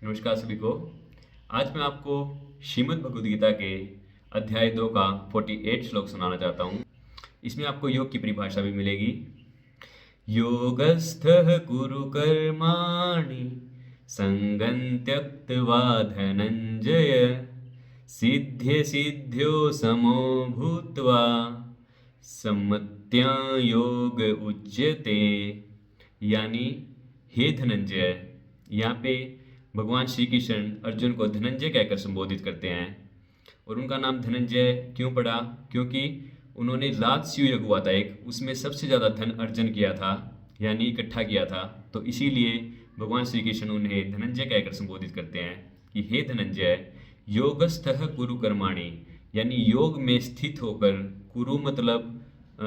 नमस्कार सभी को। आज मैं आपको श्रीमद् भगवद गीता के अध्याय 2 का 48 श्लोक सुनाना चाहता हूँ। इसमें आपको योग की परिभाषा भी मिलेगी। योगस्थः कुरु कर्माणि संगं त्यक्त्वा धनंजय सिद्ध्य सिद्ध्यो समो भूत्वा सम्मत्या योग उच्यते। यानी हे धनंजय, यहाँ पे भगवान श्री कृष्ण अर्जुन को धनंजय कहकर संबोधित करते हैं। और उनका नाम धनंजय क्यों पड़ा? क्योंकि उन्होंने लात्स्यु युग हुआ था एक, उसमें सबसे ज़्यादा धन अर्जन किया था, यानी इकट्ठा किया था। तो इसीलिए भगवान श्री कृष्ण उन्हें धनंजय कहकर संबोधित करते हैं कि हे धनंजय, योगस्थः कुरु कर्माणि, यानी योग में स्थित होकर, कुरु मतलब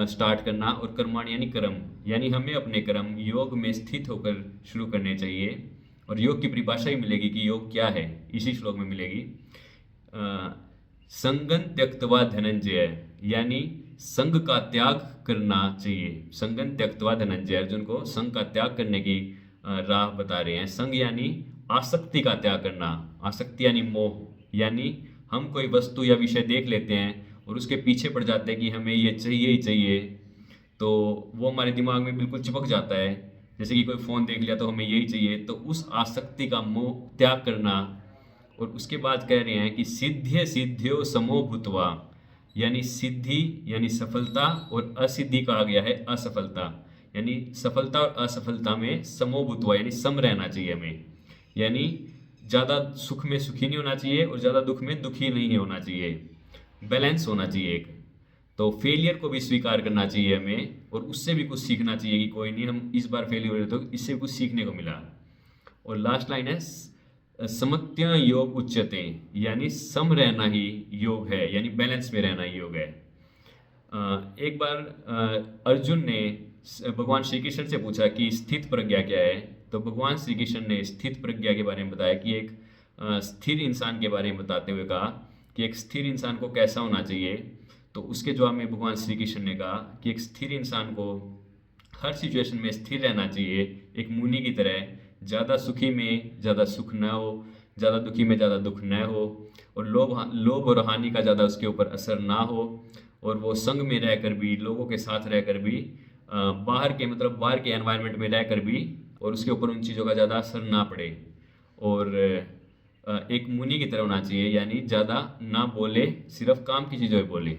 स्टार्ट करना और कर्माणि यानी कर्म, यानी हमें अपने कर्म योग में स्थित होकर शुरू करने चाहिए। और योग की परिभाषा ही मिलेगी कि योग क्या है, इसी श्लोक में मिलेगी। संगं त्यक्त्वा धनंजय, यानी संग का त्याग करना चाहिए। संगं त्यक्त्वा धनंजय, अर्जुन को संग का त्याग करने की राह बता रहे हैं। संग यानी आसक्ति का त्याग करना। आसक्ति यानी मोह, यानी हम कोई वस्तु या विषय देख लेते हैं और उसके पीछे पड़ जाते हैं कि हमें ये चाहिए ही चाहिए, तो वो हमारे दिमाग में बिल्कुल चिपक जाता है। जैसे कि कोई फ़ोन देख लिया तो हमें यही चाहिए, तो उस आसक्ति का मोह त्याग करना। और उसके बाद कह रहे हैं कि सिद्ध्य सिद्ध्यो समो भूत्वा, यानी सिद्धि यानी सफलता और असिद्धि कहा गया है असफलता, यानी सफलता और असफलता में समो भूत्वा यानी सम रहना चाहिए हमें। यानी ज़्यादा सुख में सुखी नहीं होना चाहिए और ज़्यादा दुख में दुखी नहीं होना चाहिए, बैलेंस होना चाहिए एक। तो फेलियर को भी स्वीकार करना चाहिए हमें और उससे भी कुछ सीखना चाहिए कि कोई नहीं, हम इस बार फेल हुए तो इससे कुछ सीखने को मिला। और लास्ट लाइन है समत्य योग उच्यते, यानी सम रहना ही योग है, यानी बैलेंस में रहना ही योग है। एक बार अर्जुन ने भगवान श्री कृष्ण से पूछा कि स्थित प्रज्ञा क्या है। तो भगवान श्री कृष्ण ने स्थित प्रज्ञा के बारे में बताया कि एक स्थिर इंसान के बारे में बताते हुए कहा कि एक स्थिर इंसान को कैसा होना चाहिए। तो उसके जवाब में भगवान श्री कृष्ण ने कहा कि एक स्थिर इंसान को हर सिचुएशन में स्थिर रहना चाहिए, एक मुनि की तरह। ज़्यादा सुखी में ज़्यादा सुख न हो, ज़्यादा दुखी में ज़्यादा दुख न हो, और लोभ और हानि का ज़्यादा उसके ऊपर असर ना हो। और वो संग में रहकर भी, लोगों के साथ रहकर भी, बाहर के एनवायरनमेंट में रहकर भी, और उसके ऊपर उन चीज़ों का ज़्यादा असर ना पड़े। और एक मुनि की तरह होना चाहिए, यानी ज़्यादा ना बोले, सिर्फ काम की चीज़ों में बोले।